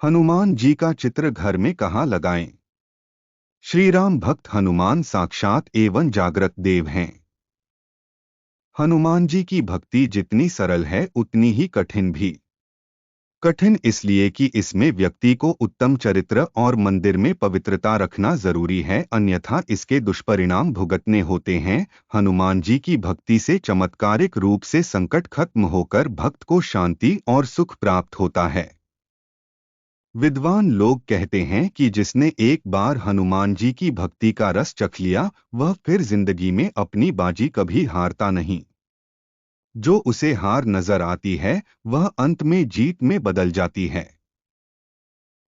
हनुमान जी का चित्र घर में कहाँ लगाएं? श्री राम भक्त हनुमान साक्षात एवं जागृत देव हैं। हनुमान जी की भक्ति जितनी सरल है उतनी ही कठिन भी। कठिन इसलिए कि इसमें व्यक्ति को उत्तम चरित्र और मंदिर में पवित्रता रखना जरूरी है, अन्यथा इसके दुष्परिणाम भुगतने होते हैं। हनुमान जी की भक्ति से चमत्कारिक रूप से संकट खत्म होकर भक्त को शांति और सुख प्राप्त होता है। विद्वान लोग कहते हैं कि जिसने एक बार हनुमान जी की भक्ति का रस चख लिया, वह फिर जिंदगी में अपनी बाजी कभी हारता नहीं। जो उसे हार नजर आती है, वह अंत में जीत में बदल जाती है।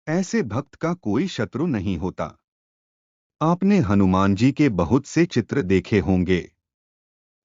ऐसे भक्त का कोई शत्रु नहीं होता। आपने हनुमान जी के बहुत से चित्र देखे होंगे,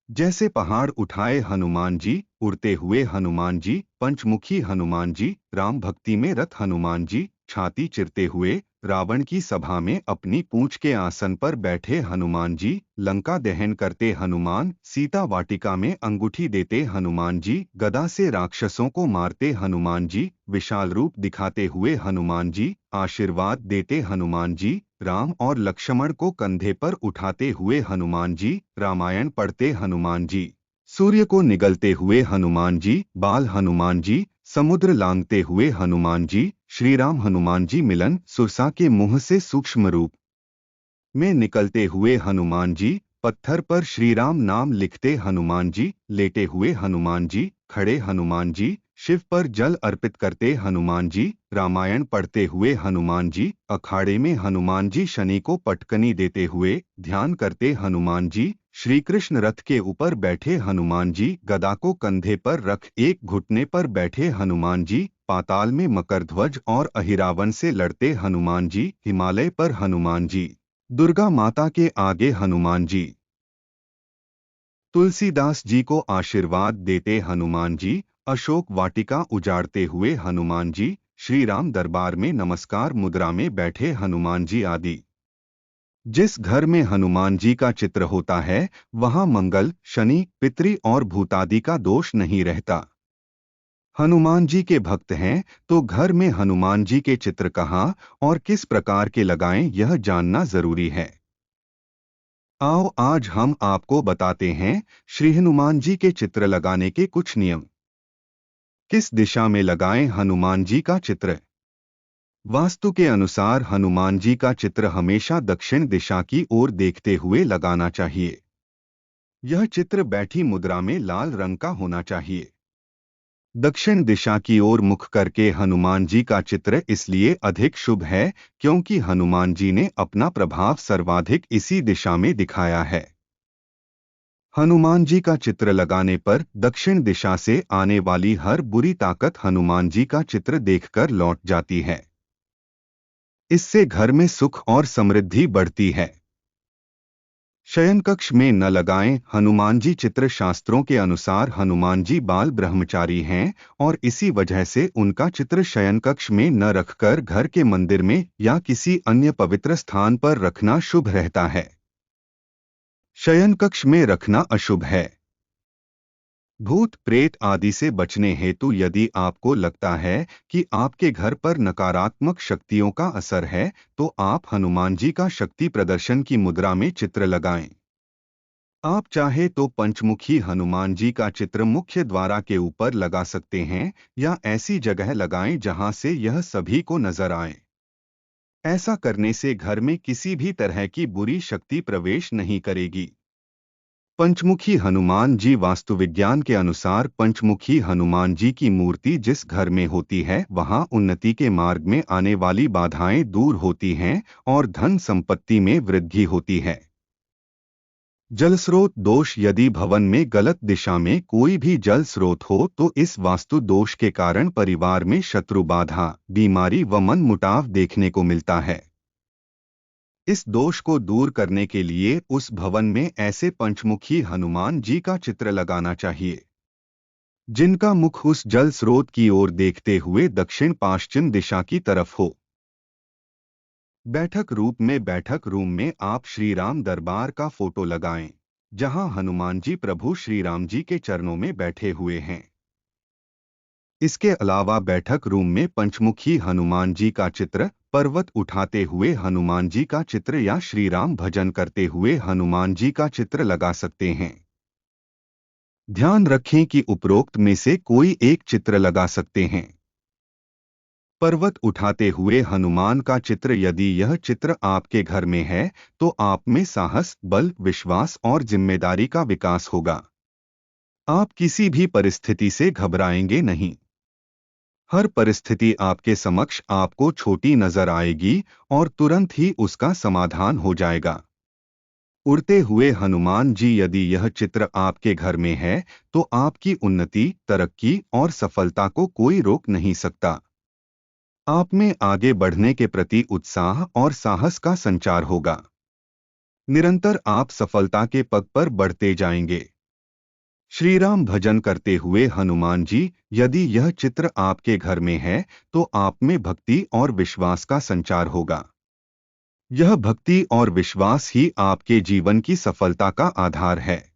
जैसे पहाड़ उठाए हनुमान जी, उड़ते हुए हनुमान जी, पंचमुखी हनुमान जी, राम भक्ति में रत हनुमान जी, छाती चिरते हुए रावण की सभा में अपनी पूंछ के आसन पर बैठे हनुमान जी, लंका दहन करते हनुमान, सीता वाटिका में अंगूठी देते हनुमान जी, गदा से राक्षसों को मारते हनुमान जी, विशाल रूप दिखाते हुए हनुमान जी, आशीर्वाद देते हनुमान जी, राम और लक्ष्मण को कंधे पर उठाते हुए हनुमान जी, रामायण पढ़ते हनुमान जी, सूर्य को निगलते हुए हनुमान जी, बाल हनुमान जी, समुद्र लांघते हुए हनुमान जी, श्री राम हनुमान जी मिलन सुरसा के मुंह से सूक्ष्म रूप में निकलते हुए हनुमान जी, पत्थर पर श्री राम नाम लिखते हनुमान जी, लेटे हुए हनुमान जी, खड़े हनुमान जी, शिव पर जल अर्पित करते हनुमान जी, रामायण पढ़ते हुए हनुमान जी, अखाड़े में हनुमान जी शनि को पटकनी देते हुए ध्यान करते हनुमान जी, श्री कृष्ण रथ के ऊपर बैठे हनुमान जी, गदा को कंधे पर रख एक घुटने पर बैठे हनुमान जी, पाताल में मकरध्वज और अहिरावण से लड़ते हनुमान जी, हिमालय पर हनुमान जी, दुर्गा माता के आगे हनुमान जी, तुलसीदास जी को आशीर्वाद देते हनुमान जी, अशोक वाटिका उजाड़ते हुए हनुमान जी, श्री राम दरबार में नमस्कार मुद्रा में बैठे हनुमान जी आदि। जिस घर में हनुमान जी का चित्र होता है, वहां मंगल, शनि, पितृ और भूतादि का दोष नहीं रहता। हनुमान जी के भक्त हैं, तो घर में हनुमान जी के चित्र कहाँ और किस प्रकार के लगाएं, यह जानना जरूरी है। आओ आज हम आपको बताते हैं श्री हनुमान जी के चित्र लगाने के कुछ नियम। किस दिशा में लगाएं हनुमान जी का चित्र? वास्तु के अनुसार हनुमान जी का चित्र हमेशा दक्षिण दिशा की ओर देखते हुए लगाना चाहिए। यह चित्र बैठी मुद्रा में लाल रंग का होना चाहिए। दक्षिण दिशा की ओर मुख करके हनुमान जी का चित्र इसलिए अधिक शुभ है, क्योंकि हनुमान जी ने अपना प्रभाव सर्वाधिक इसी दिशा में दिखाया है। हनुमान जी का चित्र लगाने पर दक्षिण दिशा से आने वाली हर बुरी ताकत हनुमान जी का चित्र देखकर लौट जाती है। इससे घर में सुख और समृद्धि बढ़ती है। शयन कक्ष में न लगाएं हनुमान जी चित्र। शास्त्रों के अनुसार हनुमान जी बाल ब्रह्मचारी हैं और इसी वजह से उनका चित्र शयन कक्ष में न रखकर घर के मंदिर में या किसी अन्य पवित्र स्थान पर रखना शुभ रहता है। शयन कक्ष में रखना अशुभ है। भूत प्रेत आदि से बचने हेतु यदि आपको लगता है कि आपके घर पर नकारात्मक शक्तियों का असर है, तो आप हनुमान जी का शक्ति प्रदर्शन की मुद्रा में चित्र लगाएं। आप चाहे तो पंचमुखी हनुमान जी का चित्र मुख्य द्वार के ऊपर लगा सकते हैं या ऐसी जगह लगाएं जहां से यह सभी को नजर आए। ऐसा करने से घर में किसी भी तरह की बुरी शक्ति प्रवेश नहीं करेगी। पंचमुखी हनुमान जी वास्तुविज्ञान के अनुसार पंचमुखी हनुमान जी की मूर्ति जिस घर में होती है, वहां उन्नति के मार्ग में आने वाली बाधाएं दूर होती हैं और धन संपत्ति में वृद्धि होती है। जल स्रोत दोष। यदि भवन में गलत दिशा में कोई भी जल स्रोत हो तो इस वास्तु दोष के कारण परिवार में शत्रु बाधा, बीमारी व मन मुटाव देखने को मिलता है। इस दोष को दूर करने के लिए उस भवन में ऐसे पंचमुखी हनुमान जी का चित्र लगाना चाहिए, जिनका मुख उस जल स्रोत की ओर देखते हुए दक्षिण पश्चिम दिशा की तरफ हो। बैठक रूप में बैठक रूम में आप श्री राम दरबार का फोटो लगाएं, जहां हनुमान जी प्रभु श्री राम जी के चरणों में बैठे हुए हैं। इसके अलावा बैठक रूम में पंचमुखी हनुमान जी का चित्र, पर्वत उठाते हुए हनुमान जी का चित्र या श्री राम भजन करते हुए हनुमान जी का चित्र लगा सकते हैं। ध्यान रखें कि उपरोक्त में से कोई एक चित्र लगा सकते हैं। पर्वत उठाते हुए हनुमान का चित्र, यदि यह चित्र आपके घर में है तो आप में साहस, बल, विश्वास और जिम्मेदारी का विकास होगा। आप किसी भी परिस्थिति से घबराएंगे नहीं। हर परिस्थिति आपके समक्ष आपको छोटी नजर आएगी और तुरंत ही उसका समाधान हो जाएगा। उड़ते हुए हनुमान जी, यदि यह चित्र आपके घर में है तो आपकी उन्नति, तरक्की और सफलता को कोई रोक नहीं सकता। आप में आगे बढ़ने के प्रति उत्साह और साहस का संचार होगा। निरंतर आप सफलता के पग पर बढ़ते जाएंगे। श्री राम भजन करते हुए हनुमान जी, यदि यह चित्र आपके घर में है तो आप में भक्ति और विश्वास का संचार होगा। यह भक्ति और विश्वास ही आपके जीवन की सफलता का आधार है।